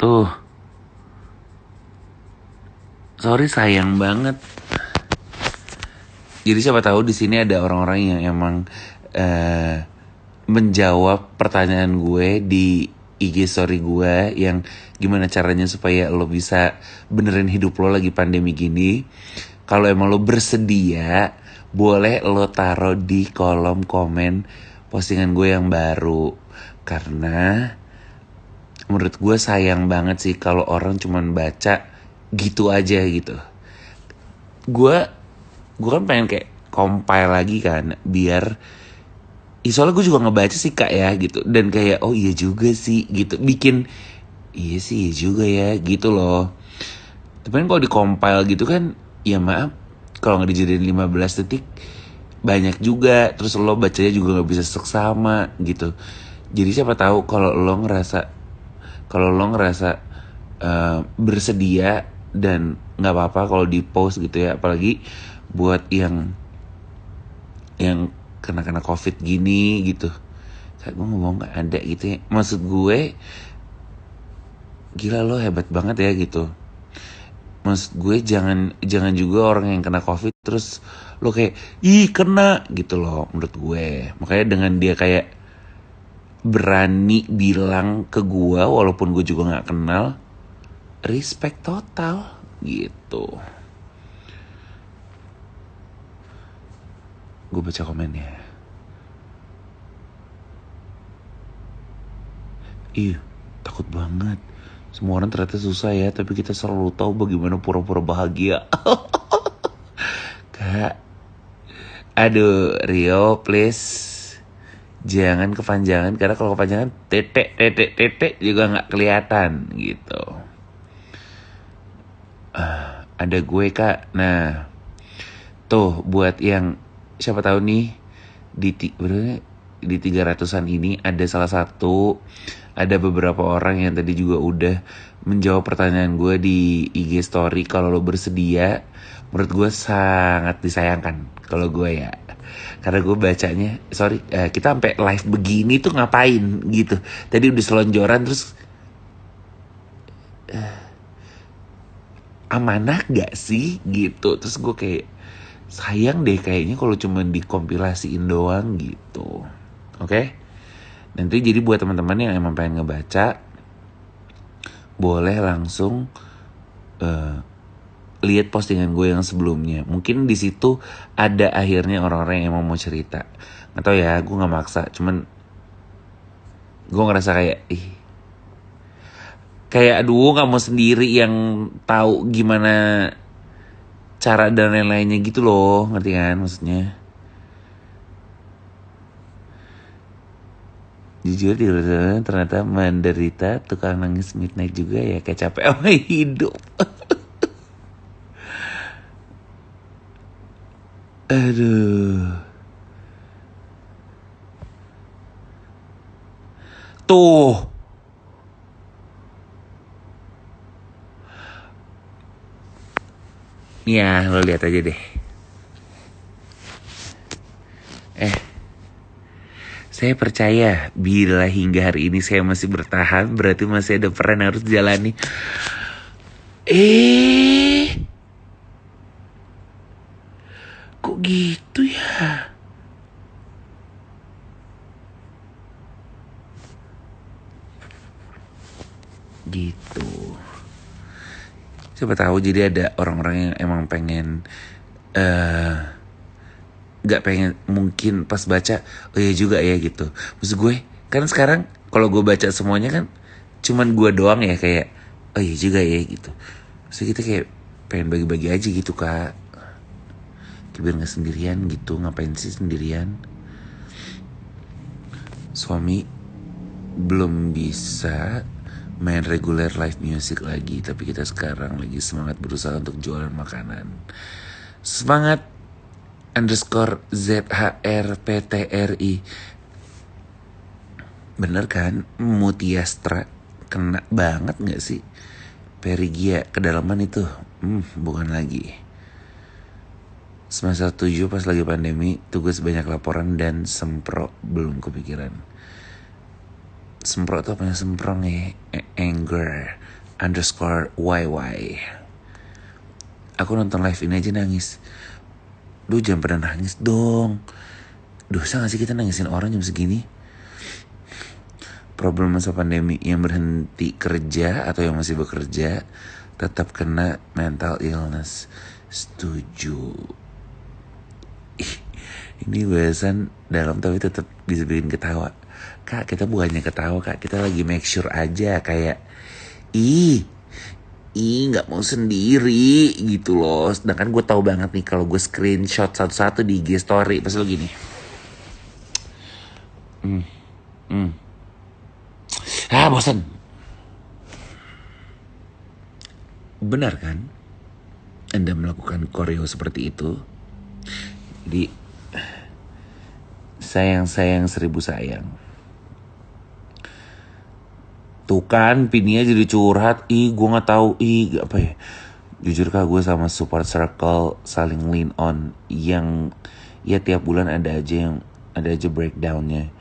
Tuh, sorry sayang banget. Jadi siapa tahu di sini ada orang-orang yang emang menjawab pertanyaan gue di IG story gue yang gimana caranya supaya lo bisa benerin hidup lo lagi pandemi gini. Kalau emang lo bersedia, boleh lo taruh di kolom komen postingan gue yang baru. Karena menurut gue sayang banget sih kalau orang cuman baca gitu aja gitu. Gue kan pengen kayak compile lagi kan, biar soalnya gue juga ngebaca sih kak ya gitu, dan kayak oh iya juga sih gitu, bikin iya sih iya juga ya gitu loh. Tapi kan kalau di compile gitu kan, ya maaf kalau nggak dijadiin 15 detik banyak juga, terus lo bacanya juga nggak bisa seksama gitu. Jadi siapa tahu kalau lo ngerasa bersedia, dan nggak apa-apa kalau di post gitu ya, apalagi buat yang kena covid gini gitu. Kayak gue ngomong gak ada gitu ya. Maksud gue, gila lo hebat banget ya gitu. Maksud gue jangan juga orang yang kena covid terus lo kayak ih kena gitu loh, menurut gue. Makanya dengan dia kayak berani bilang ke gue walaupun gue juga gak kenal, respect total gitu. Gue baca komennya. Ih, takut banget. Semua orang ternyata susah ya, tapi kita selalu tahu bagaimana pura-pura bahagia. Kak, aduh Rio please jangan kepanjangan, karena kalau kepanjangan tetek juga nggak kelihatan gitu. Ada gue kak. Nah, tuh buat yang siapa tahu nih di 300-an ini ada beberapa orang yang tadi juga udah menjawab pertanyaan gue di IG story. Kalau lo bersedia, menurut gue sangat disayangkan kalau gue ya, karena gue bacanya kita sampai live begini tuh ngapain gitu. Tadi udah selonjoran terus amanah gak sih gitu. Terus gue kayak sayang deh kayaknya kalau cuma dikompilasiin doang gitu. Oke? Nanti jadi buat teman-teman yang emang pengen ngebaca, boleh langsung lihat postingan gue yang sebelumnya. Mungkin di situ ada akhirnya orang-orang yang emang mau cerita. Nggak tahu ya, gue nggak maksa. Cuman gue ngerasa kayak aduh nggak mau sendiri yang tahu gimana cara dan lain-lainnya gitu loh, ngerti kan maksudnya? Jujur ternyata menderita tukang nangis midnight juga ya, kayak capek sama hidup. Aduh. Tuh. Ya, lo lihat aja deh. Saya percaya bila hingga hari ini saya masih bertahan, berarti masih ada peran yang harus dijalani. Kok gitu ya? Gitu. Siapa tahu jadi ada orang-orang yang emang pengen gak pengen, mungkin pas baca oh iya juga ya gitu. Maksud gue kan sekarang kalau gue baca semuanya kan cuman gue doang ya, kayak oh iya juga ya gitu. Maksud kita kayak pengen bagi-bagi aja gitu kak, biar gak sendirian gitu. Ngapain sih sendirian? Suami belum bisa main regular live music lagi, tapi kita sekarang lagi semangat berusaha untuk jualan makanan. Semangat _ZHRPTRI. Bener kan? Mutiastra kena banget gak sih? Perigia kedalaman itu bukan lagi. Semester 7 pas lagi pandemi, tugas banyak laporan dan sempro belum kepikiran. Semprot tuh apa yang semprong ya? Anger underscore YY. Aku nonton live ini aja nangis. Duh, jangan pernah nangis dong. Dosa gak sih kita nangisin orang jam segini? Problem masa pandemi, yang berhenti kerja atau yang masih bekerja tetap kena mental illness. Setuju. Ini bahasan dalam tapi tetap bisa bikin ketawa. Kak, kita bukannya ketawa kak, kita lagi make sure aja kayak ih nggak mau sendiri gitu loh. Sedangkan gue tahu banget nih kalau gue screenshot satu-satu di IG story pas lo gini. Bosan. Benar kan? Anda melakukan koreo seperti itu. Jadi sayang 1000 sayang. Tuh kan Pinia jadi curhat. Gue gak tahu. Apa ya. Jujur kak, gue sama support circle saling lean on. Yang ya tiap bulan ada aja breakdownnya.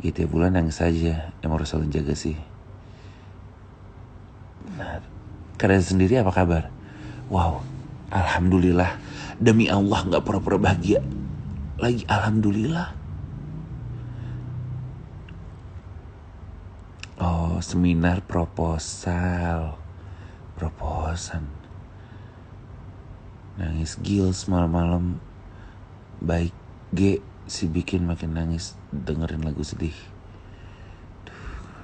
Ya tiap bulan nangis saja. Emang harus selalu jaga sih. Nah, kalian sendiri apa kabar? Wow, alhamdulillah. Demi Allah gak pura-pura bahagia lagi, alhamdulillah. Oh, seminar proposan. Nangis gils malam-malam. Baik G si bikin makin nangis dengerin lagu sedih.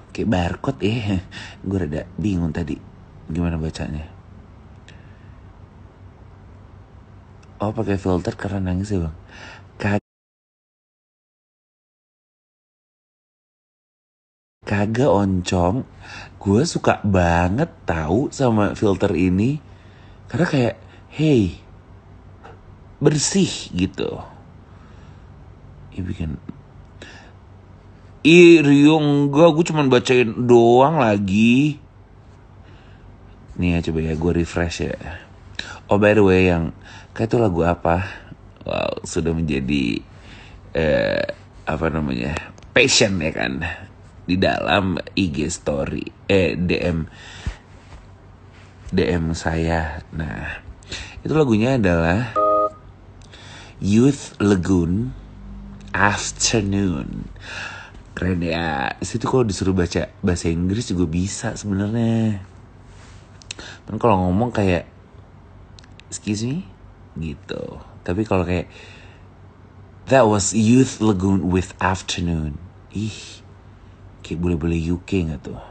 Kayak barcode ya. Gue rada bingung tadi gimana bacanya. Oh, pakai filter karena nangis ya bang? Kagak oncom. Gue suka banget tahu sama filter ini. Karena kayak hey, bersih gitu. Bikin Rio enggak, gue cuman bacain doang lagi. Nih ya, coba ya gue refresh ya. Oh by the way, yang kayak itu lagu apa? Wow, sudah menjadi passion ya kan, di dalam IG story DM saya. Nah, itu lagunya adalah Youth Lagoon Afternoon. Keren ya. Situ kalau disuruh baca bahasa Inggris juga bisa sebenarnya. Dan kalau ngomong kayak excuse me gitu. Tapi kalau kayak that was Youth Lagoon with Afternoon. Kayak boleh-boleh UK gak tuh?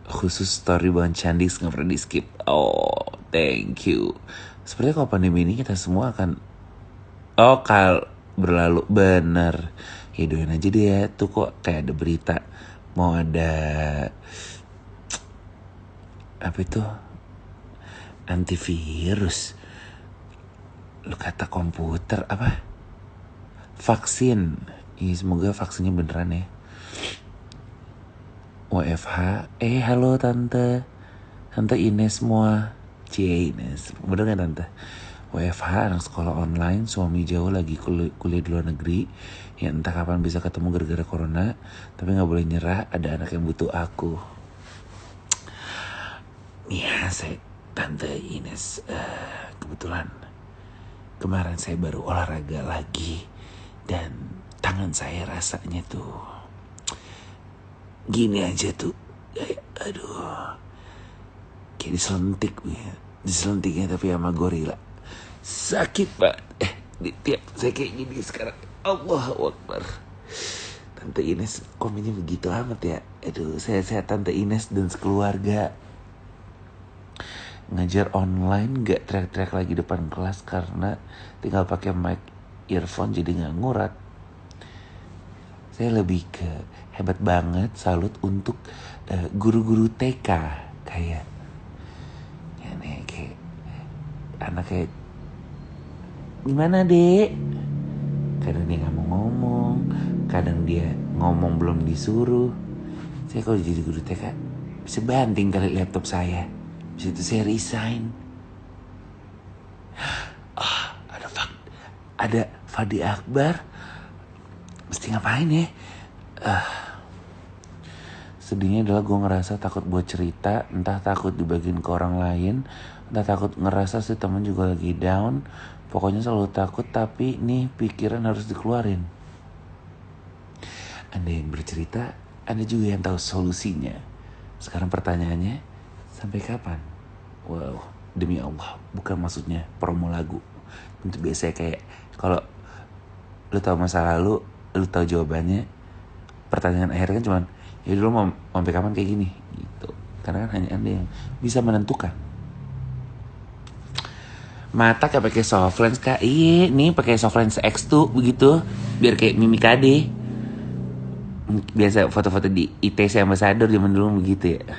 Khusus story Bang Candis gak pernah di skip. Oh, thank you. Sepertinya kalau pandemi ini kita semua akan berlalu. Bener. Ya doain aja deh ya. Tuh kok kayak ada berita mau ada apa itu, antivirus. Lu kata komputer apa? Vaksin. Semoga vaksinnya beneran ya. WFH. Halo tante Ines semua. Ines, bener gak tante? WFH, anak sekolah online, suami jauh lagi kuliah di luar negeri. Ya entah kapan bisa ketemu gara-gara corona. Tapi gak boleh nyerah, ada anak yang butuh aku. Ya saya tante Ines, kebetulan kemarin saya baru olahraga lagi. Dan tangan saya rasanya tuh gini aja tuh, aduh, kayak diselentiknya tapi sama gorila. Sakit banget. Tiap saya kayak gini sekarang, Allahu Akbar. Tante Ines komennya begitu amat ya. Aduh, saya Tante Ines dan sekeluarga ngajar online, gak teriak-teriak lagi depan kelas karena tinggal pakai mic earphone jadi gak ngurat. Saya lebih ke hebat banget, salut untuk guru-guru TK kayak ya nih, kayak anak kayak gimana dek, kadang dia nggak mau ngomong, kadang dia ngomong belum disuruh. Saya kalau jadi guru TK bisa banting kali laptop saya, habis itu saya resign. Ada Fadi Akbar, mesti ngapain ya? Sedihnya adalah gue ngerasa takut buat cerita, entah takut dibagiin ke orang lain, entah takut ngerasa si teman juga lagi down. Pokoknya selalu takut, tapi nih pikiran harus dikeluarin. Anda yang bercerita, Anda juga yang tahu solusinya. Sekarang pertanyaannya, sampai kapan? Wow, demi Allah, bukan maksudnya promo lagu. Untuk biasanya kayak, kalau lu tahu masa lalu, lu tahu jawabannya, pertanyaan akhir kan cuman, ya dulu mau sampai kapan kayak gini gitu. Karena kan hanya Anda yang bisa menentukan. Mata kayak pakai soft lens kak. Iya nih pakai soft lens X2 begitu, biar kayak Mimi KD. Biasa foto-foto di ITC Ambassador zaman dulu begitu ya.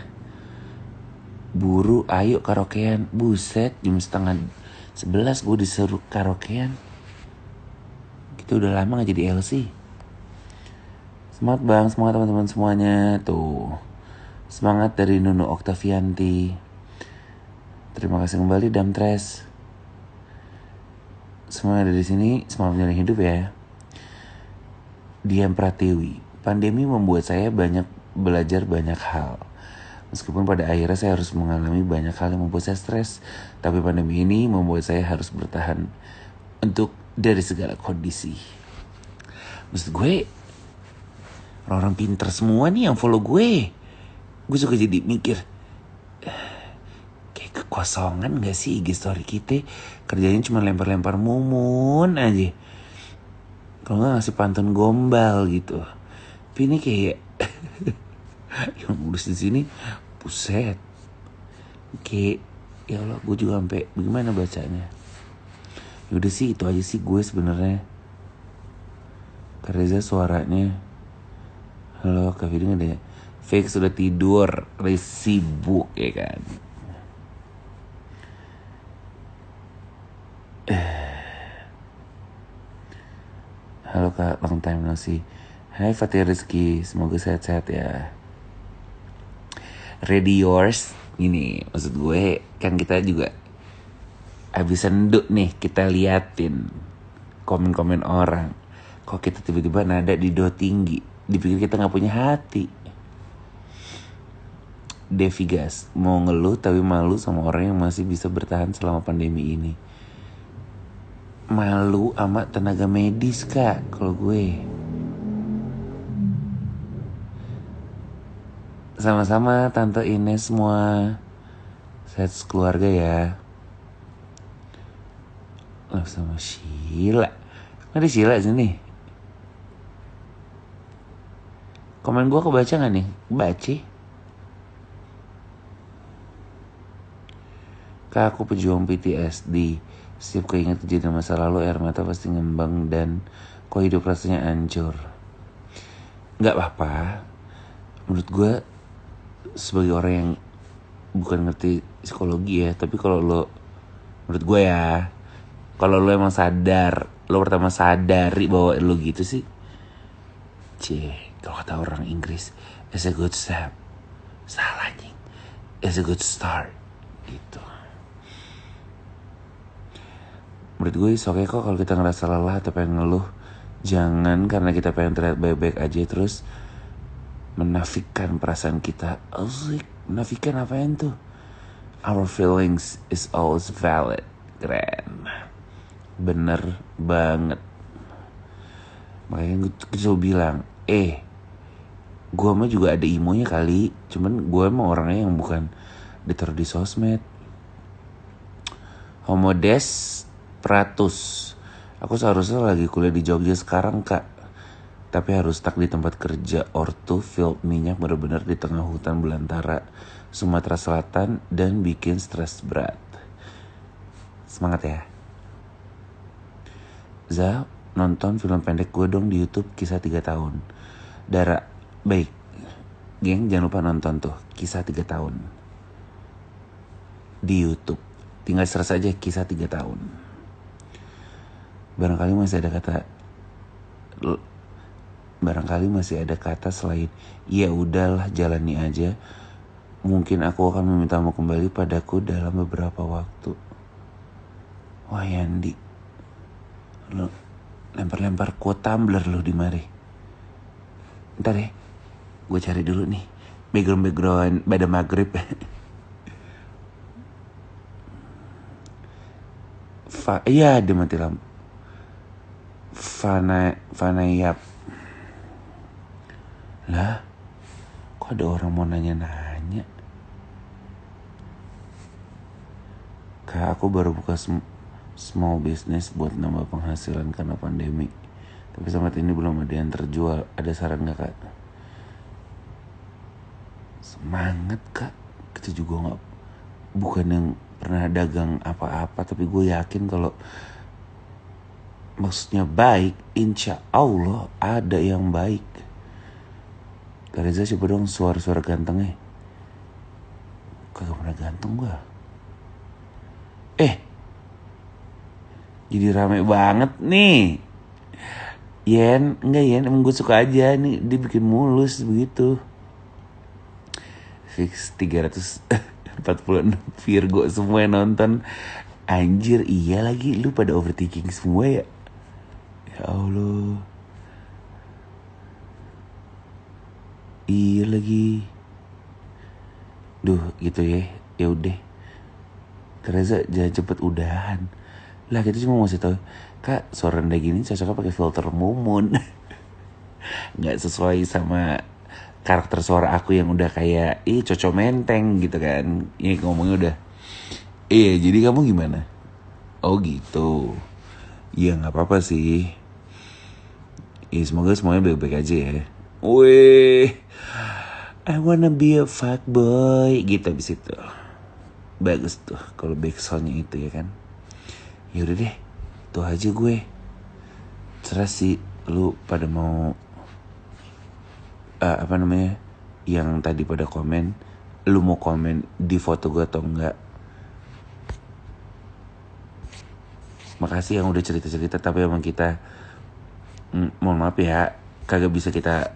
Buru ayo karaokean. Buset, jam 10:30 gue disuruh karaokean. Gitu udah lama gak jadi LC. Semangat bang, semangat teman-teman semuanya. Tuh, semangat dari Nunu Oktavianti. Terima kasih kembali Damtres. Semua ada di sini, semangat menjalani hidup ya. Dian Pratiwi. Pandemi membuat saya belajar banyak hal. Meskipun pada akhirnya saya harus mengalami banyak hal yang membuat saya stres, tapi pandemi ini membuat saya harus bertahan untuk dari segala kondisi. Maksud gue, orang-orang pinter semua nih yang follow gue. Gue suka jadi mikir, kayak kekosongan gak sih IG story kita? Kerjanya cuma lempar-lempar mumun aja. Kalau gak ngasih pantun gombal gitu. Tapi ini kayak yang nulis di sini, buset. Kayak ya Allah, gue juga sampai bagaimana bacanya. Yaudah sih itu aja sih gue sebenarnya. Kak Reza suaranya. Halo Kak Fidi ada. Fake sudah tidur, sibuk ya kan. Halo Kak, long time no see. Hai Fatih Rizky, semoga sehat-sehat ya. Ready yours. Gini, maksud gue kan kita juga abis senduk nih, kita liatin komen-komen orang. Kok kita tiba-tiba nada di do tinggi, dipikir kita gak punya hati. Devi Gas, mau ngeluh tapi malu sama orang yang masih bisa bertahan selama pandemi ini. Malu sama tenaga medis kak, kalau gue. Sama-sama Tante Ines semua. Sehat keluarga ya. Oh, sama Sheila. Ada Sheila sini. Komen gue kebaca gak nih? Baca. Kak, aku pejuang PTSD. Setiap keinget kejadian masa lalu, air mata pasti ngembang dan kok hidup rasanya hancur. Gak apa-apa. Menurut gue, sebagai orang yang bukan ngerti psikologi ya, tapi kalau lo, menurut gue ya, kalau lo emang sadar, lo pertama sadari bahwa lo gitu sih, kalau kata orang Inggris, it's a good step. Salah nih, it's a good start gitu. Menurut gue oke kok kalau kita ngerasa lelah atau pengen ngeluh, jangan karena kita pengen terlihat baik-baik aja terus menafikan perasaan kita. Asik, menafikan apaan tuh? Our feelings is always valid. Keren. Bener banget. Makanya gue selalu bilang, gue mah juga ada imonya kali. Cuman gue mah orangnya yang bukan ditaruh di sosmed. Homodes Pratus. Aku seharusnya lagi kuliah di Jogja sekarang kak, tapi harus stuck di tempat kerja ortu field minyak bener-bener di tengah hutan belantara Sumatera Selatan dan bikin stres berat. Semangat ya. Za, nonton film pendek gue dong di YouTube Kisah 3 tahun. Dara, baik. Geng jangan lupa nonton tuh Kisah 3 tahun di YouTube. Tinggal search aja Kisah 3 tahun. Barangkali masih ada kata selain ya udahlah jalani aja. Mungkin aku akan memintamu kembali padaku dalam beberapa waktu. Wah Yandi, lo lempar-lempar quote Tumblr lo di mari. Ntar ya, gue cari dulu nih background pada maghrib. Iya dia mati lampu. Fana Yap. Lah, kok ada orang mau nanya-nanya? Kak, aku baru buka small business buat nambah penghasilan karena pandemi. Tapi sampai ini belum ada yang terjual. Ada saran gak, Kak? Semangat, Kak. Kita juga bukan yang pernah dagang apa-apa, tapi gue yakin kalau maksudnya baik, insya Allah ada yang baik. Kak Reza coba dong suara-suara gantengnya. Kagak pernah ganteng gue. Jadi rame banget nih. Enggak Yen, emang gue suka aja nih, dia bikin mulus begitu. Fix 346 Virgo semua yang nonton. Anjir, iya lagi, lu pada overthinking semua ya. Ya Allah. Iya lagi. Duh, gitu ya. Ya udah. Teresa jangan cepet udahan. Lah kita cuma mau kasih tahu, Kak, suara rendah gini cocoknya pakai filter Mumun. Nggak sesuai sama karakter suara aku yang udah kayak cocok menteng gitu kan. Ini ngomongnya udah. Jadi kamu gimana? Oh gitu. Ya nggak apa-apa sih. Semoga semuanya baik-baik aja ya. Wih, I wanna be a fuckboy gitu abis itu. Bagus tuh kalau backsoundnya itu ya kan. Ya udah deh, itu aja gue. Serah sih lu pada mau yang tadi pada komen, lu mau komen di foto gue atau enggak. Makasih yang udah cerita-cerita, tapi emang kita mohon maaf ya, kagak bisa kita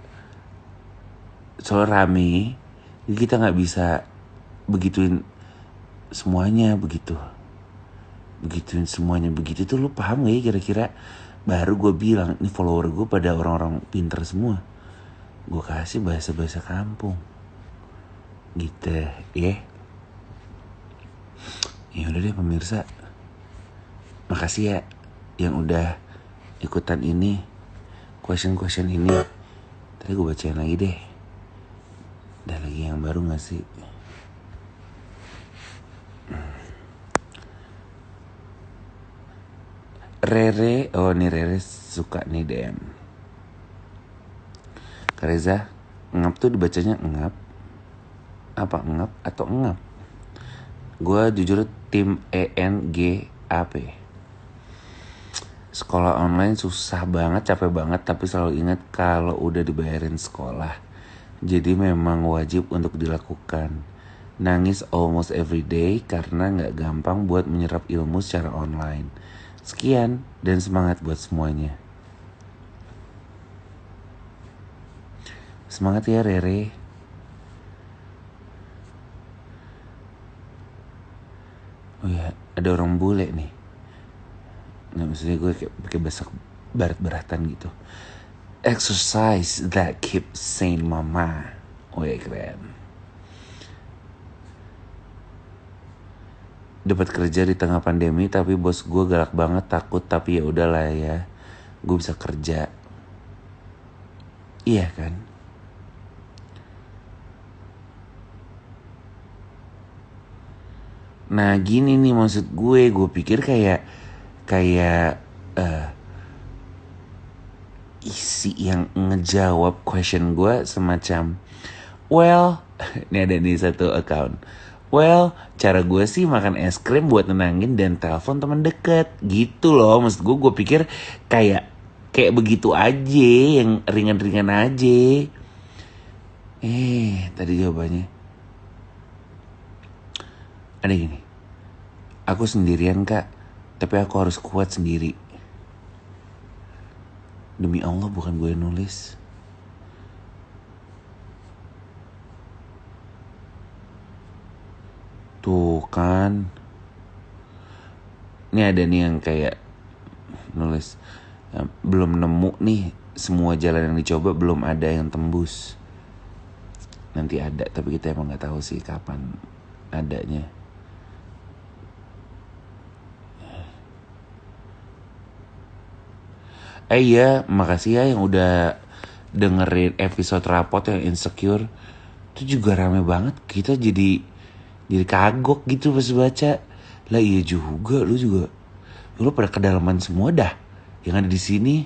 soal rame, jadi kita nggak bisa begituin semuanya begitu. Begituin semuanya begitu tuh, lu paham gak ya kira-kira? Baru gue bilang, ini follower gue pada orang-orang pinter semua. Gue kasih bahasa-bahasa kampung gitu ya. Ya udah deh pemirsa, makasih ya yang udah ikutan ini, question ini. Tadi gue bacain lagi deh. Ada lagi yang baru gak sih? Rere, nih Rere suka nih DM. Kak Reza, ngap tuh dibacanya ngap apa ngap atau ngap? Gue jujur tim ENGAP. Sekolah online susah banget, capek banget, tapi selalu ingat kalau udah dibayarin sekolah. Jadi memang wajib untuk dilakukan. Nangis almost every day karena gak gampang buat menyerap ilmu secara online. Sekian dan semangat buat semuanya. Semangat ya Rere. Oh ya, ada orang bule nih. Nah, maksudnya gue kayak pakai bahasa barat-baratan gitu. Exercise that keeps sane mama. Wih, keren. Dapat kerja di tengah pandemi, tapi bos gue galak banget, takut, tapi ya udahlah ya, gue bisa kerja. Iya kan? Nah gini nih maksud gue pikir kayak isi yang ngejawab question gue semacam, well, ini ada nih satu account. Well, cara gue sih makan es krim buat nenangin dan telepon teman deket gitu loh. Maksud gue pikir kayak begitu aja, yang ringan-ringan aja. Tadi jawabannya ada gini. Aku sendirian Kak, tapi aku harus kuat sendiri. Demi Allah bukan gue nulis. Tuh kan. Ini ada nih yang kayak nulis, belum nemu nih, semua jalan yang dicoba belum ada yang tembus. nanti ada, tapi kita emang nggak tahu sih kapan adanya. Iya, makasih ya yang udah dengerin episode rapot yang insecure. Itu juga rame banget. Kita jadi kagok gitu pas baca. Lah iya juga, lu juga. Lu pada kedalaman semua dah yang ada di sini.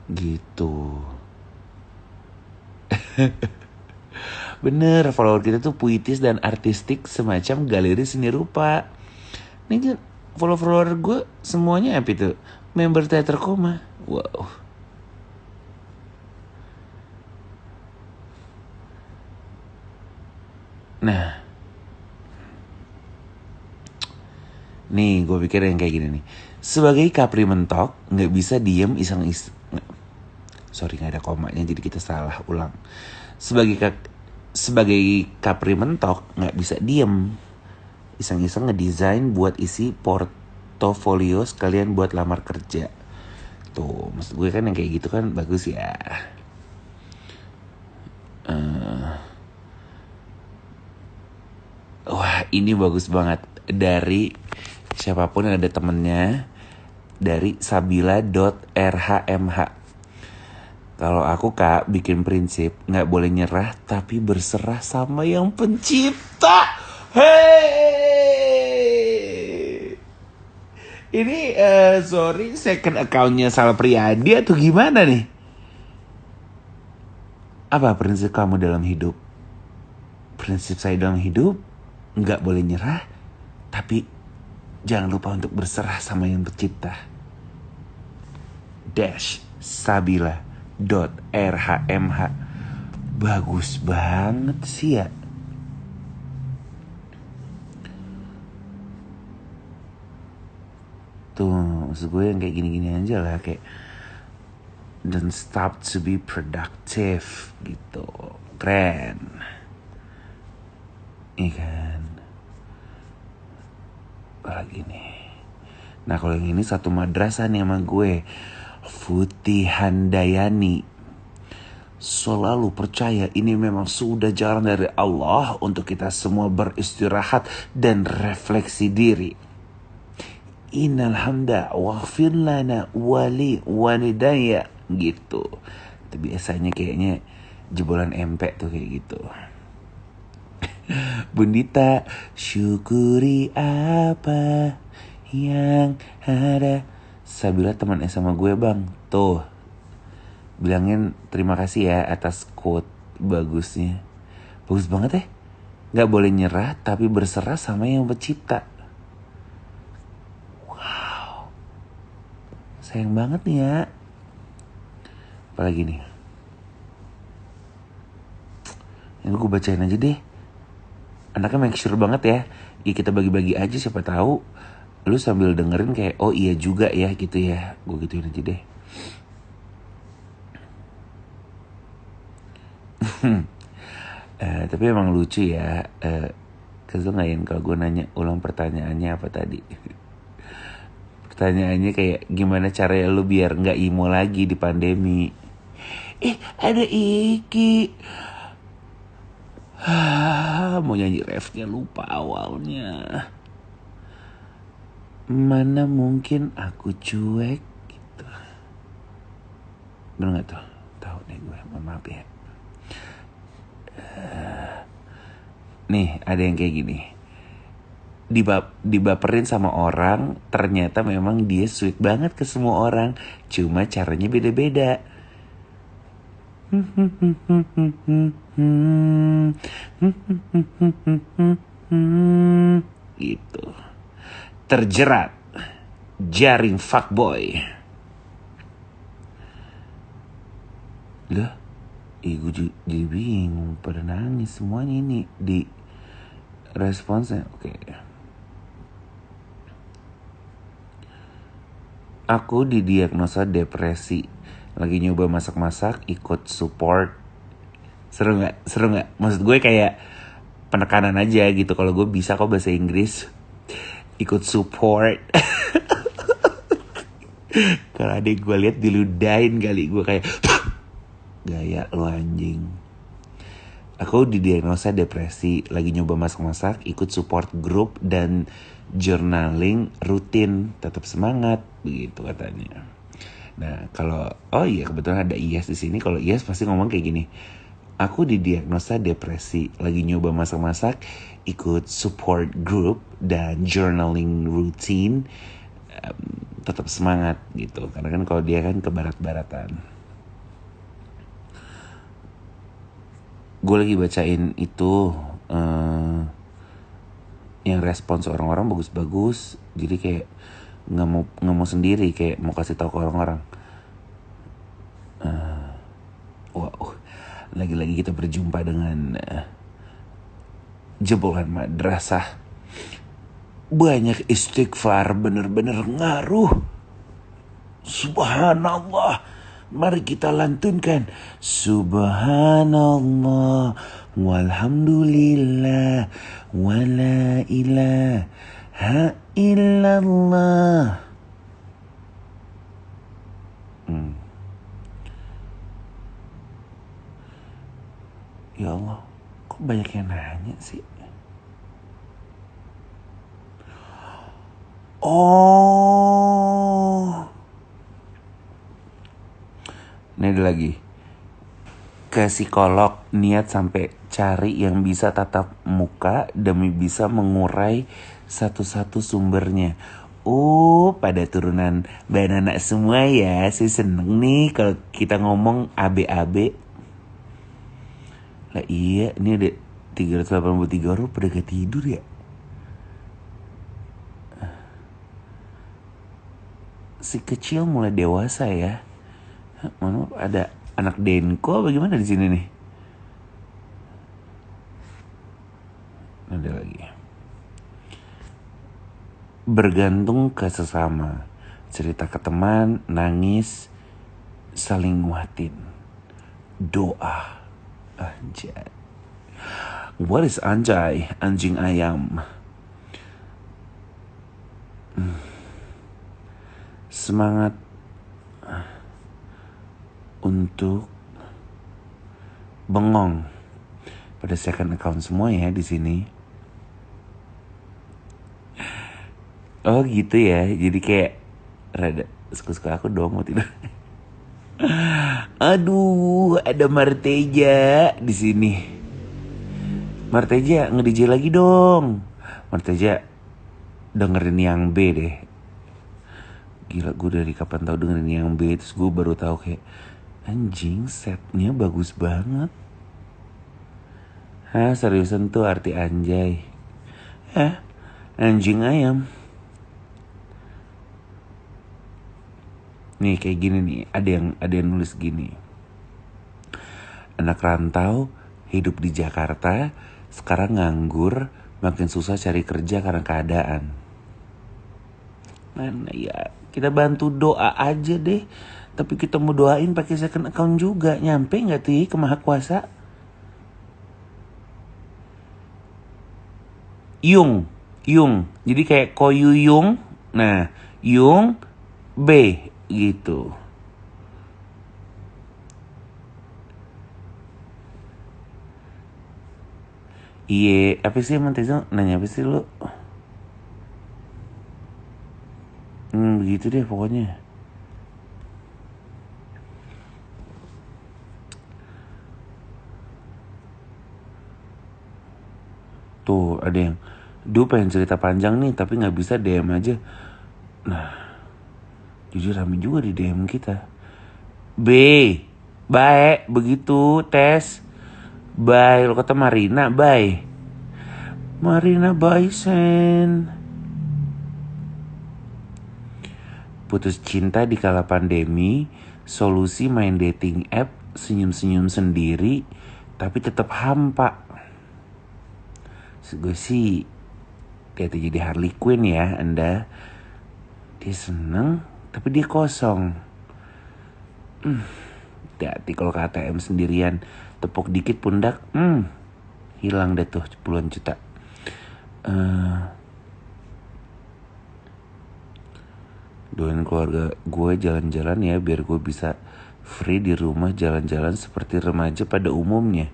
Gitu. Bener, follower kita tuh puitis dan artistik semacam galeri seni rupa. Ini kan follower gue semuanya apa itu? Member teater koma. Wow. Nah, nih gue pikir yang kayak gini nih. Sebagai kapri mentok, nggak bisa diem iseng-iseng. Sorry, nggak ada komanya, jadi kita salah ulang. Sebagai kapri mentok, nggak bisa diem iseng-iseng ngedesain buat isi portofolio sekalian buat lamar kerja. Tuh, maksud gue kan yang kayak gitu kan bagus ya. Wah, ini bagus banget. Dari siapapun yang ada temennya, dari sabila.rhmh. Kalau aku Kak bikin prinsip nggak boleh nyerah tapi berserah sama yang pencipta. Hey, ini sorry second accountnya Sal Priadi atau gimana nih? Apa prinsip kamu dalam hidup? Prinsip saya dalam hidup nggak boleh nyerah, tapi jangan lupa untuk berserah sama yang pencipta. Sabila.rhmh. Bagus banget sih ya. Tuh, maksud gue yang kayak gini-gini aja lah, kayak don't stop to be productive gitu. Keren. Iya kan. Apalagi nih. Nah kalau yang ini satu madrasah nih sama gue, Futi Handayani. Selalu percaya ini memang sudah jalan dari Allah untuk kita semua beristirahat dan refleksi diri. Innal hamda waghfir lana wali walidayya gitu. Itu biasanya kayaknya jebolan MP tuh kayak gitu. Bundita, syukuri apa yang ada. Sabila teman SMA gue bang. Tuh, bilangin terima kasih ya atas quote bagusnya. Bagus banget ya. Gak boleh nyerah tapi berserah sama yang pencipta. Wow, sayang banget nih ya. Apalagi nih, ini gue bacain aja deh. Anaknya make sure banget ya. Ya kita bagi-bagi aja, siapa tahu lu sambil dengerin kayak oh iya juga ya gitu ya. Gue gituin aja deh. Tapi emang lucu ya. Kesel ngain kalau gue nanya ulang pertanyaannya apa tadi. Pertanyaannya kayak gimana caranya lu biar gak emo lagi di pandemi. Ada Iki. Mau nyanyi refnya lupa awalnya. Mana mungkin aku cuek gitu. Bener gak tuh? Tahu nih gue, maaf ya. Nih ada yang kayak gini. Dibaperin sama orang, ternyata memang dia sweet banget ke semua orang, cuma caranya beda-beda. Gitu. Terjerat jaring fuckboy. Lah, gue jadi bingung, pada nangis semuanya ini di responsnya. Oke. Aku didiagnosa depresi. Lagi nyoba masak-masak, ikut support. Seru gak? Maksud gue kayak penekanan aja gitu. Kalau gue bisa kok bahasa Inggris, ikut support. Kalau adik gue lihat diludahin kali, gue kayak Gaya lo anjing. Aku didiagnosa depresi, lagi nyoba masak-masak, ikut support group dan journaling rutin, tetap semangat, begitu katanya. Nah, kalau kebetulan ada Iyas di sini. Kalau Iyas pasti ngomong kayak gini. Aku didiagnosa depresi, lagi nyoba masak-masak, ikut support group dan journaling rutin, tetap semangat gitu. Karena kan kalau dia kan ke barat-baratan. Gue lagi bacain itu yang respons orang-orang bagus-bagus, jadi kayak nggak mau sendiri, kayak mau kasih tahu ke orang-orang. Wow, lagi-lagi kita berjumpa dengan jebolan madrasah. Banyak istighfar, bener-bener ngaruh. Subhanallah. Mari kita lantunkan. Subhanallah walhamdulillah wala ilaha illallah. Ya Allah, kok banyak yang nanya sih? Oh, ini ada lagi. Ke psikolog, niat sampai cari yang bisa tatap muka demi bisa mengurai satu-satu sumbernya. Pada turunan banana semua ya. Saya seneng nih kalau kita ngomong AB-AB. Lah iya, ini ada 383 orang pada gak tidur ya. Si kecil mulai dewasa ya. Mana ada anak Denko bagaimana di sini nih? Ada lagi. Bergantung ke sesama, cerita ke teman, nangis, saling nguatin, doa. Anjay. What is anjay? Anjing ayam. Semangat untuk bengong. Pada second account semua ya di sini. Oh gitu ya. Jadi kayak rada suka-suka aku dong mau tidur. Aduh, ada Marteja di sini. Marteja nge-DJ lagi dong. Marteja dengerin yang B deh. Gila, gue dari kapan tahu dengerin yang B, terus gue baru tahu kayak anjing setnya bagus banget. Hah, seriusan tuh arti anjay? Anjing ayam. Nih kayak gini nih, ada yang nulis gini. Anak rantau hidup di Jakarta, sekarang nganggur, makin susah cari kerja karena keadaan. Mana ya, kita bantu doa aja deh. Tapi kita mau doain pakai second account juga, nyampe nggak tuh ke Maha Kuasa? Yung, jadi kayak Koyu Yung, nah Yung B gitu. Iya, apa sih emang Tezo nanya apa sih lu? Begitu deh pokoknya. Tuh ada yang pengen cerita panjang nih tapi gak bisa DM aja. Nah, jujur rame juga di DM kita. Baik, begitu tes. Bye, lo kata Marina, bye. Marina Baisen. Putus cinta di kala pandemi, solusi main dating app, senyum-senyum sendiri, tapi tetap hampa. Gue sih kayak jadi Harley Quinn ya Anda. Dia seneng tapi dia kosong. Hati-hati kalau ke ATM sendirian, tepuk dikit pundak, hilang deh tuh puluhan juta. Doain keluarga gue jalan-jalan ya biar gue bisa free di rumah jalan-jalan seperti remaja pada umumnya.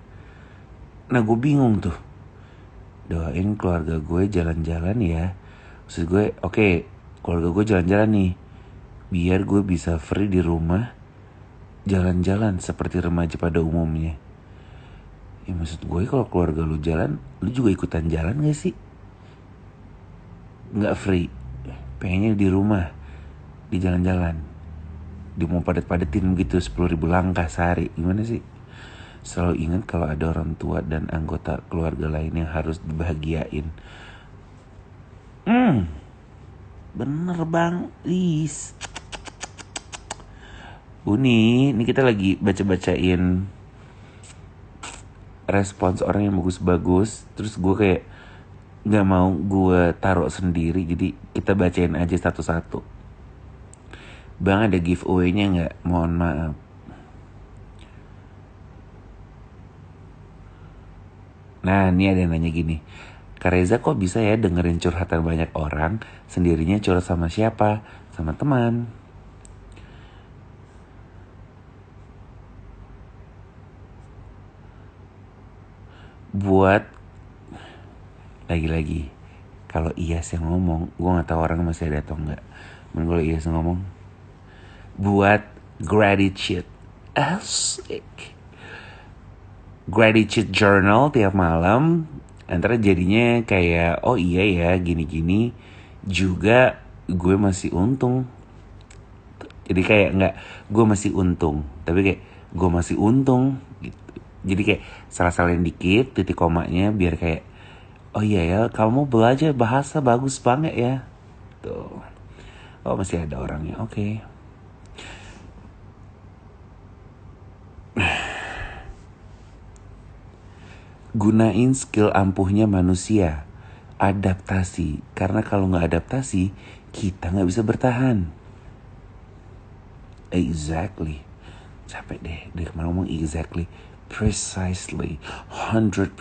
Nah gue bingung tuh. Doain keluarga gue jalan-jalan ya. Maksud gue oke, keluarga gue jalan-jalan nih, biar gue bisa free di rumah jalan-jalan seperti remaja pada umumnya. Ya maksud gue kalau keluarga lu jalan, lu juga ikutan jalan gak sih? Gak free, pengennya di rumah, di jalan-jalan, di mau padat-padatin gitu 10.000 langkah sehari. Gimana sih? Selalu ingat kalau ada orang tua dan anggota keluarga lain yang harus dibahagiain. Bener bang Is. Uni, ini kita lagi baca-bacain respons orang yang bagus-bagus. Terus gue kayak gak mau gue taruh sendiri, jadi kita bacain aja satu-satu. Bang ada giveaway-nya gak? Mohon maaf. Nah ini ada yang nanya gini, Kak Reza kok bisa ya dengerin curhatan banyak orang, sendirinya curhat sama siapa? Sama teman. Buat lagi-lagi, kalau Iyas yang ngomong, gue gak tahu orang masih ada atau enggak. Kalau Iyas yang ngomong, buat gratitude, asik, gratitude journal tiap malam. Antara jadinya kayak oh iya ya gini-gini juga gue masih untung. Jadi kayak nggak gue masih untung, tapi kayak gue masih untung gitu. Jadi kayak salah-salahin dikit titik komanya biar kayak oh iya ya kamu belajar bahasa bagus banget ya. Tuh. Oh masih ada orangnya. Oke. Gunain skill ampuhnya manusia, adaptasi. Karena kalau nggak adaptasi, kita nggak bisa bertahan. Exactly. Capek deh, dari kemarin ngomong exactly, precisely, 100%.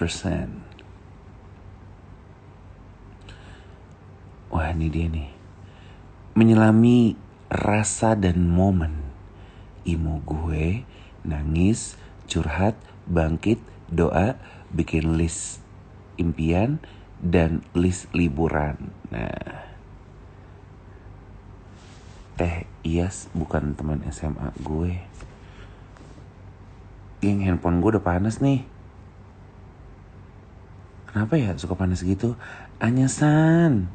Wah ini dia nih. Menyelami rasa dan momen. Imo gue, nangis, curhat, bangkit, doa, bikin list impian, dan list liburan. Nah, Teh Iyas bukan teman SMA gue. Geng, handphone gue udah panas nih. Kenapa ya suka panas gitu? Anyasan.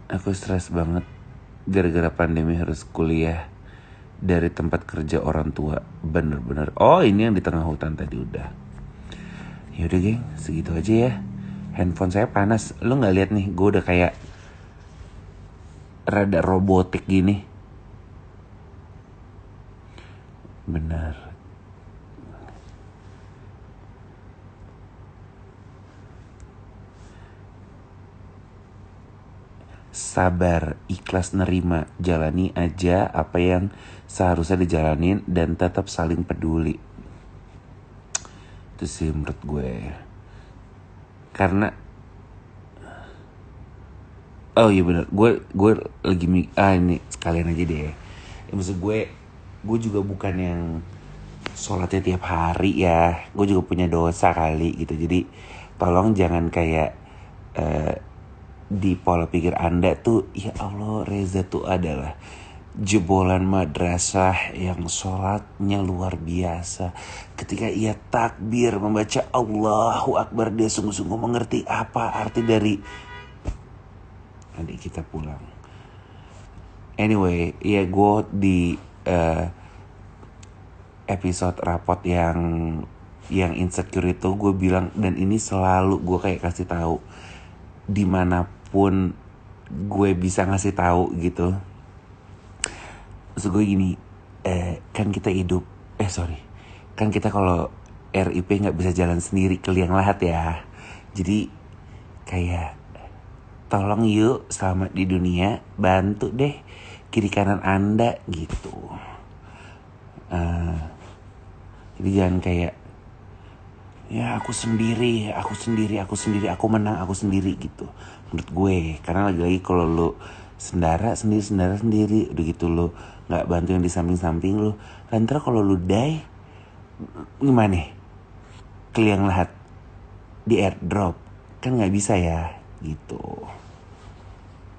Aku stres banget gara-gara pandemi harus kuliah dari tempat kerja orang tua. Bener-bener. Oh ini yang di tengah hutan tadi udah. Yaudah geng, segitu aja ya. Handphone saya panas. Lu gak lihat nih, gue udah kayak rada robotik gini. Benar. Sabar, ikhlas nerima, jalani aja apa yang seharusnya dijalanin dan tetap saling peduli. Itu sih menurut gue. Karena oh iya benar, gue lagi ini sekalian aja deh. Ya, maksud gue juga bukan yang sholatnya tiap hari ya. Gue juga punya dosa kali gitu. Jadi tolong jangan kayak di pola pikir Anda tuh, ya Allah Reza tuh adalah jebolan madrasah yang sholatnya luar biasa. Ketika ia takbir membaca Allahu Akbar, dia sungguh-sungguh mengerti apa arti dari adik kita pulang. Anyway, ya gue di episode rapot yang insecure itu gue bilang, dan ini selalu gue kayak kasih tahu dimanapun gue bisa ngasih tahu gitu. Maksud gue gini, kan kita hidup, kan kita kalau RIP nggak bisa jalan sendiri ke liang lahat ya. Jadi kayak tolong yuk selamat di dunia, bantu deh kiri kanan Anda gitu. Jadi jangan kayak ya aku sendiri, aku menang, aku sendiri gitu. Menurut gue, karena lagi-lagi kalau lu sendara sendiri. Udah gitu lo nggak bantu yang di samping-samping lo. Lantar kalau lo die gimana? Keliang lahat di airdrop kan nggak bisa ya gitu.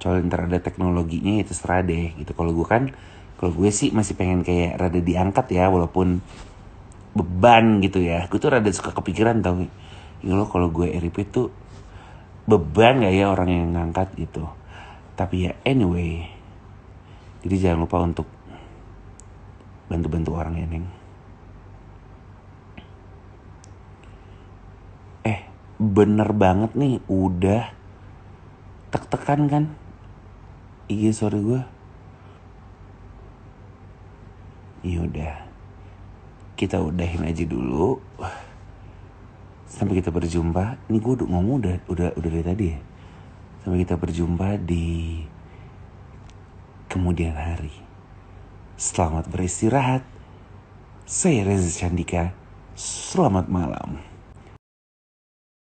Soalnya ntar ada teknologinya itu terserah deh gitu. Kalau gue sih masih pengen kayak rada diangkat ya, walaupun beban gitu ya. Gue tuh rada suka kepikiran tau, ya lo kalau gue RIP tuh beban gak ya orang yang ngangkat gitu. Tapi ya anyway, jadi jangan lupa untuk bantu-bantu orang ya Neng. Bener banget nih, udah tek-tekan kan IG story gue. Yaudah, kita udahin aja dulu. Sampai kita berjumpa. Ini gue ngomong udah dari tadi ya. Sampai kita berjumpa di kemudian hari. Selamat beristirahat. Saya Reza Candika. Selamat malam.